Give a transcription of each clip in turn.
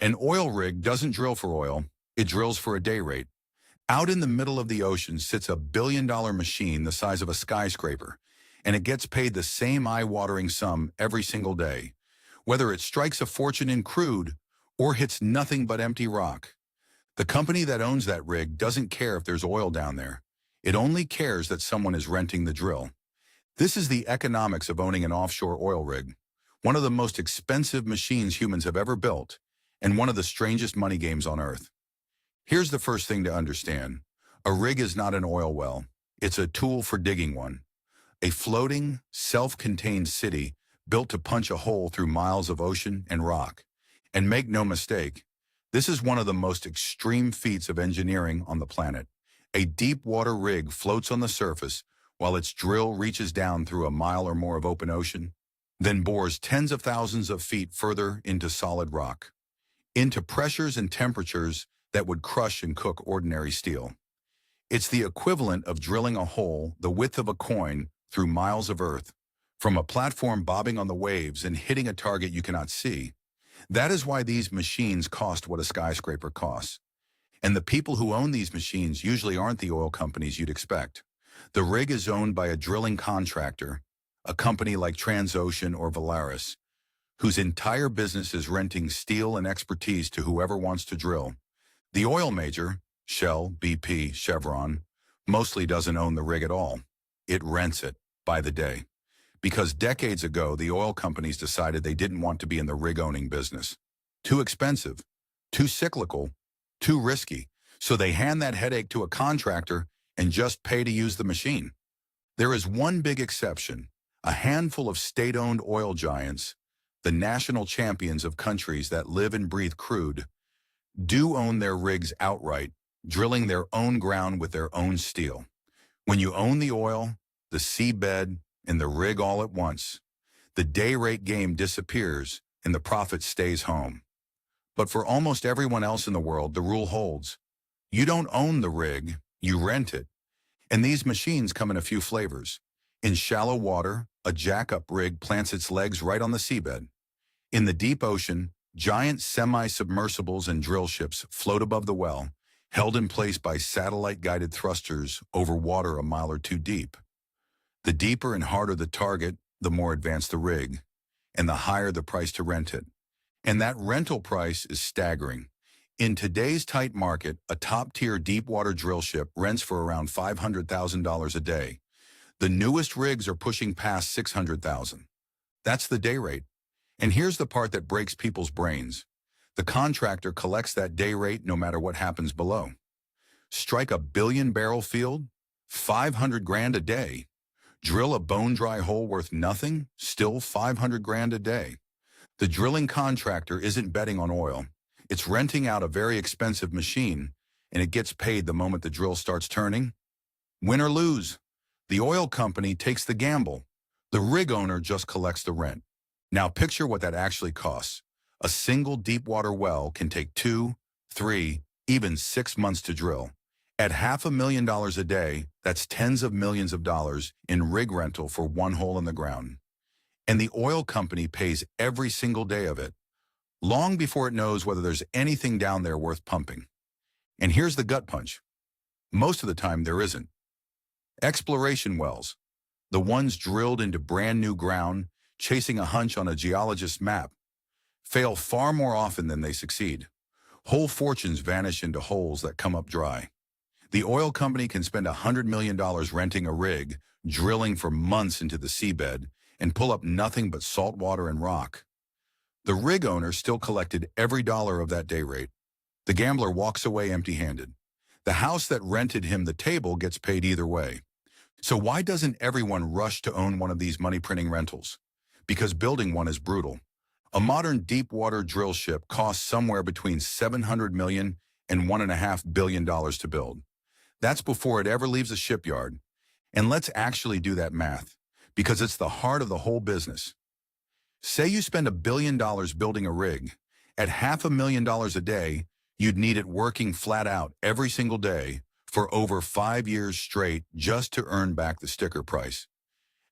An oil rig doesn't drill for oil, it drills for a day rate. Out in the middle of the ocean sits a billion-dollar machine the size of a skyscraper, and it gets paid the same eye-watering sum every single day, whether it strikes a fortune in crude or hits nothing but empty rock. The company that owns that rig doesn't care if there's oil down there. It only cares that someone is renting the drill. This is the economics of owning an offshore oil rig, one of the most expensive machines humans have ever built, and one of the strangest money games on Earth. Here's the first thing to understand. A rig is not an oil well. It's a tool for digging one. A floating, self-contained city built to punch a hole through miles of ocean and rock. And make no mistake, this is one of the most extreme feats of engineering on the planet. A deep water rig floats on the surface while its drill reaches down through a mile or more of open ocean, then bores tens of thousands of feet further into solid rock, into pressures and temperatures that would crush and cook ordinary steel. It's the equivalent of drilling a hole the width of a coin through miles of earth, from a platform bobbing on the waves and hitting a target you cannot see. That is why these machines cost what a skyscraper costs. And the people who own these machines usually aren't the oil companies you'd expect. The rig is owned by a drilling contractor, a company like Transocean or Valaris, whose entire business is renting steel and expertise to whoever wants to drill. The oil major, Shell, BP, Chevron, mostly doesn't own the rig at all. It rents it by the day. Because decades ago, the oil companies decided they didn't want to be in the rig-owning business. Too expensive, too cyclical, too risky. So they hand that headache to a contractor and just pay to use the machine. There is one big exception. A handful of state-owned oil giants, the national champions of countries that live and breathe crude, do own their rigs outright, drilling their own ground with their own steel. When you own the oil, the seabed, and the rig all at once, the day rate game disappears and the profit stays home. But for almost everyone else in the world, the rule holds. You don't own the rig, you rent it. And these machines come in a few flavors. In shallow water, a jack-up rig plants its legs right on the seabed. In the deep ocean, giant semi-submersibles and drill ships float above the well, held in place by satellite-guided thrusters over water a mile or two deep. The deeper and harder the target, the more advanced the rig, and the higher the price to rent it. And that rental price is staggering. In today's tight market, a top-tier deep-water drill ship rents for around $500,000 a day. The newest rigs are pushing past $600,000. That's the day rate. And here's the part that breaks people's brains. The contractor collects that day rate no matter what happens below. Strike a billion-barrel field? 500 grand a day. Drill a bone-dry hole worth nothing? Still 500 grand a day. The drilling contractor isn't betting on oil. It's renting out a very expensive machine, and it gets paid the moment the drill starts turning. Win or lose, the oil company takes the gamble. The rig owner just collects the rent. Now picture what that actually costs. A single deep-water well can take 2, 3, even 6 months to drill. At $500,000 a day, that's tens of millions of dollars in rig rental for one hole in the ground. And the oil company pays every single day of it, long before it knows whether there's anything down there worth pumping. And here's the gut punch. Most of the time there isn't. Exploration wells, the ones drilled into brand new ground, chasing a hunch on a geologist's map, fail far more often than they succeed. Whole fortunes vanish into holes that come up dry. The oil company can spend $100 million renting a rig, drilling for months into the seabed, and pull up nothing but salt water and rock. The rig owner still collected every dollar of that day rate. The gambler walks away empty-handed. The house that rented him the table gets paid either way. So why doesn't everyone rush to own one of these money-printing rentals? Because building one is brutal. A modern deep-water drill ship costs somewhere between $700 million and $1.5 billion to build. That's before it ever leaves a shipyard. And let's actually do that math, because it's the heart of the whole business. Say you spend $1 billion building a rig. At $500,000 a day, you'd need it working flat out every single day for over 5 years straight just to earn back the sticker price.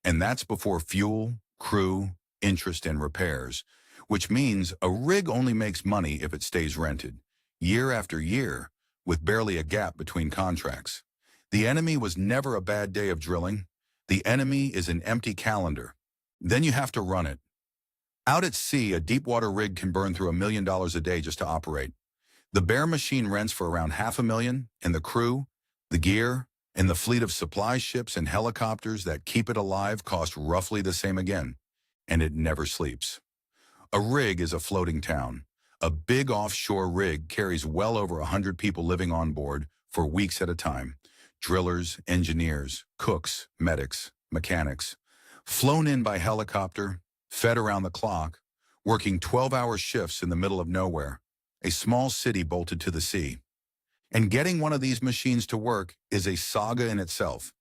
And that's before fuel, crew, interest, and repairs. which means a rig only makes money if it stays rented, year after year, with barely a gap between contracts. The enemy was never a bad day of drilling. The enemy is an empty calendar. Then you have to run it. Out at sea, a deepwater rig can burn through $1 million a day just to operate. The bare machine rents for around $500,000, and the crew, the gear, and the fleet of supply ships and helicopters that keep it alive cost roughly the same again, and it never sleeps. A rig is a floating town. A big offshore rig carries well over 100 people living on board for weeks at a time. Drillers, engineers, cooks, medics, mechanics, flown in by helicopter, fed around the clock, working 12-hour shifts in the middle of nowhere, a small city bolted to the sea. And getting one of these machines to work is a saga in itself.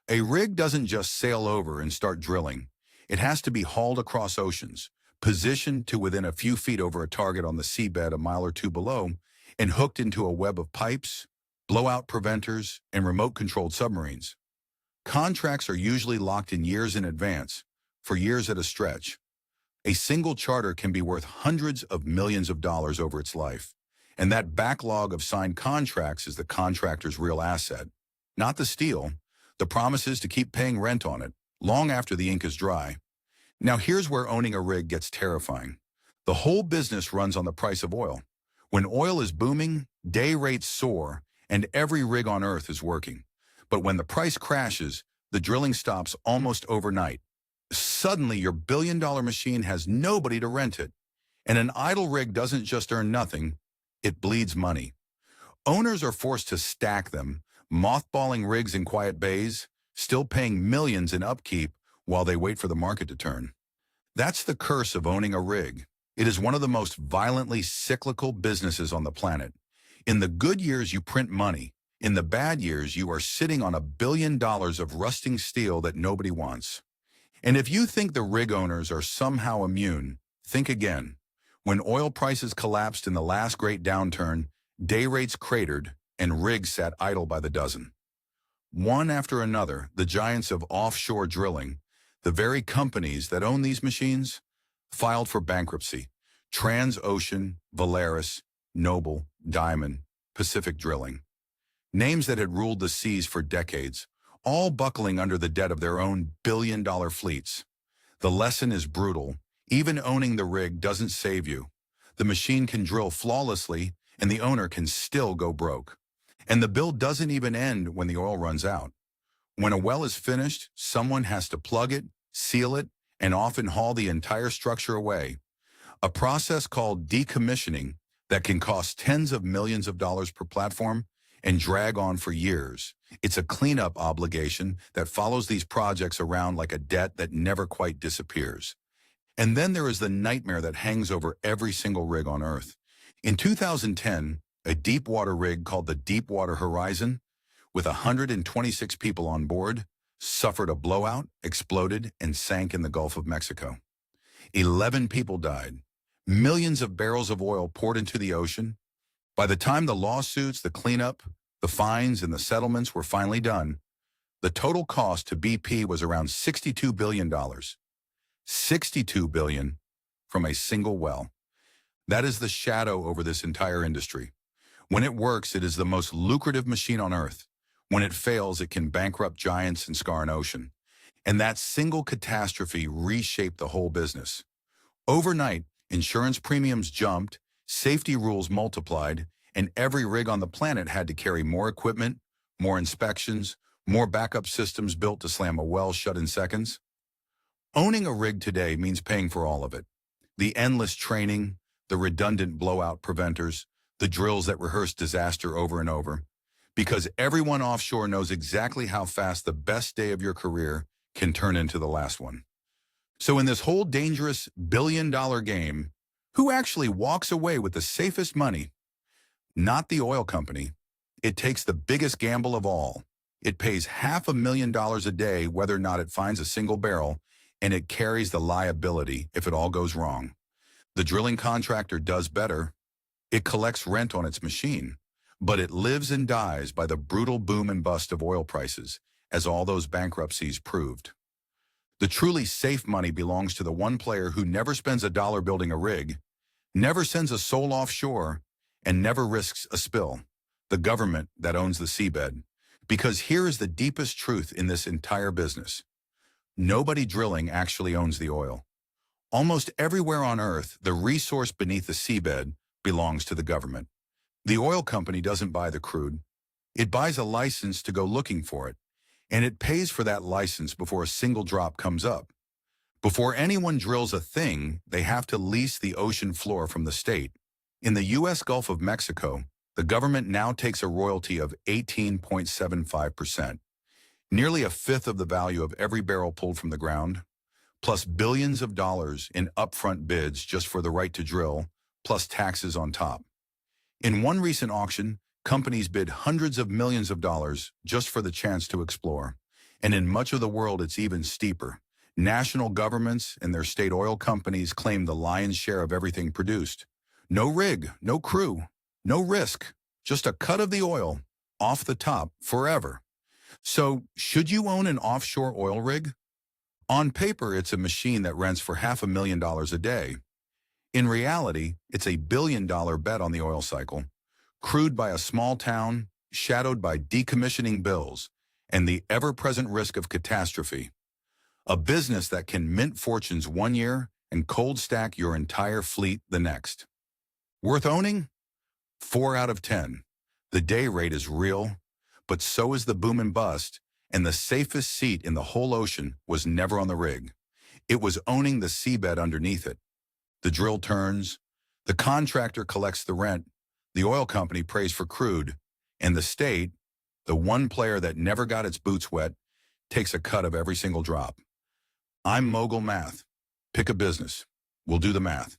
A rig doesn't just sail over and start drilling. It has to be hauled across oceans, positioned to within a few feet over a target on the seabed a mile or two below, and hooked into a web of pipes, blowout preventers, and remote-controlled submarines. Contracts are usually locked in years in advance, for years at a stretch. A single charter can be worth hundreds of millions of dollars over its life, and that backlog of signed contracts is the contractor's real asset, not the steel, the promises to keep paying rent on it, long after the ink is dry. Now here's where owning a rig gets terrifying. The whole business runs on the price of oil. When oil is booming, day rates soar, and every rig on Earth is working. But when the price crashes, the drilling stops almost overnight. Suddenly, your billion-dollar machine has nobody to rent it. And an idle rig doesn't just earn nothing, it bleeds money. Owners are forced to stack them, mothballing rigs in quiet bays, still paying millions in upkeep while they wait for the market to turn. That's the curse of owning a rig. It is one of the most violently cyclical businesses on the planet. In the good years, you print money. In the bad years, you are sitting on $1 billion of rusting steel that nobody wants. And if you think the rig owners are somehow immune, think again. When oil prices collapsed in the last great downturn, day rates cratered and rigs sat idle by the dozen. One after another, the giants of offshore drilling, the very companies that own these machines, filed for bankruptcy. Transocean, Valaris, Noble, Diamond, Pacific Drilling. Names that had ruled the seas for decades, all buckling under the debt of their own billion-dollar fleets. The lesson is brutal. Even owning the rig doesn't save you. The machine can drill flawlessly, and the owner can still go broke. And the bill doesn't even end when the oil runs out. When a well is finished, someone has to plug it, seal it, and often haul the entire structure away. A process called decommissioning that can cost tens of millions of dollars per platform and drag on for years. It's a cleanup obligation that follows these projects around like a debt that never quite disappears. And then there is the nightmare that hangs over every single rig on Earth. In 2010, a deepwater rig called the Deepwater Horizon, with 126 people on board, suffered a blowout, exploded, and sank in the Gulf of Mexico. 11 people died. Millions of barrels of oil poured into the ocean. By the time the lawsuits, the cleanup, the fines, and the settlements were finally done, the total cost to BP was around $62 billion. $62 billion from a single well. That is the shadow over this entire industry. When it works, it is the most lucrative machine on Earth. When it fails, it can bankrupt giants and scar an ocean. And that single catastrophe reshaped the whole business. Overnight, insurance premiums jumped, safety rules multiplied, and every rig on the planet had to carry more equipment, more inspections, more backup systems built to slam a well shut in seconds. Owning a rig today means paying for all of it. The endless training, the redundant blowout preventers, the drills that rehearse disaster over and over. Because everyone offshore knows exactly how fast the best day of your career can turn into the last one. So in this whole dangerous billion-dollar game, who actually walks away with the safest money? Not the oil company. It takes the biggest gamble of all. It pays $500,000 a day whether or not it finds a single barrel, and it carries the liability if it all goes wrong. The drilling contractor does better. It collects rent on its machine, but it lives and dies by the brutal boom and bust of oil prices, as all those bankruptcies proved. The truly safe money belongs to the one player who never spends a dollar building a rig, never sends a soul offshore, and never risks a spill. The government that owns the seabed. Because here is the deepest truth in this entire business. Nobody drilling actually owns the oil. Almost everywhere on Earth, the resource beneath the seabed belongs to the government. The oil company doesn't buy the crude. It buys a license to go looking for it, and it pays for that license before a single drop comes up. Before anyone drills a thing, they have to lease the ocean floor from the state. In the U.S. Gulf of Mexico, the government now takes a royalty of 18.75%, nearly a fifth of the value of every barrel pulled from the ground, plus billions of dollars in upfront bids just for the right to drill, plus taxes on top. In one recent auction, companies bid hundreds of millions of dollars just for the chance to explore. And in much of the world, it's even steeper. National governments and their state oil companies claim the lion's share of everything produced. No rig, no crew, no risk, just a cut of the oil, off the top, forever. So, should you own an offshore oil rig? On paper, it's a machine that rents for $500,000 a day. In reality, it's a billion-dollar bet on the oil cycle, crewed by a small town, shadowed by decommissioning bills, and the ever-present risk of catastrophe. A business that can mint fortunes one year and cold stack your entire fleet the next. Worth owning? 4 out of 10. The day rate is real, but so is the boom and bust, and the safest seat in the whole ocean was never on the rig. It was owning the seabed underneath it. The drill turns, the contractor collects the rent, the oil company pays for crude, and the state, the one player that never got its boots wet, takes a cut of every single drop. I'm Mogul Math. Pick a business. We'll do the math.